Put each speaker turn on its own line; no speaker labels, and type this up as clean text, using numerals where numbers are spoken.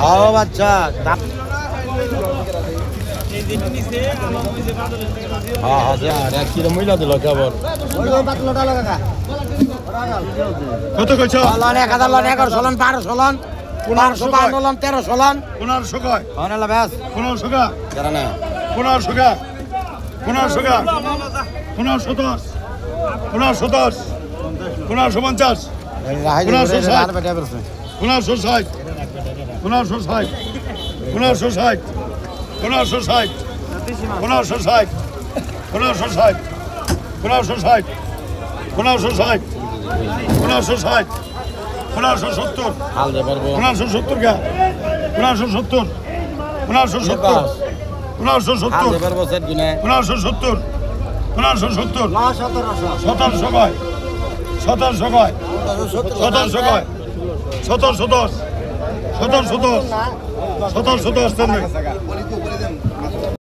ও বাচ্চা মহিলা দিল কেবল
কত কইছ
1000 লন 11 লন 12 লন 15 লন 13 লন
1500 কয়
হনালা ব্যাস
1500 কা
জানা না
1500 কা 1500 কা 1510 1510 1550 1560 1560 1560 1560 1560 1560 1560 1560 1560 1570
হাল দে পারবো
1570 কা 1570 1570 1570
হাল দে পারবো সেট গুনে
1570 1570
না 1700
1700 কয় 1700 কয় 1700 কয় 1710 1710 1710 দেন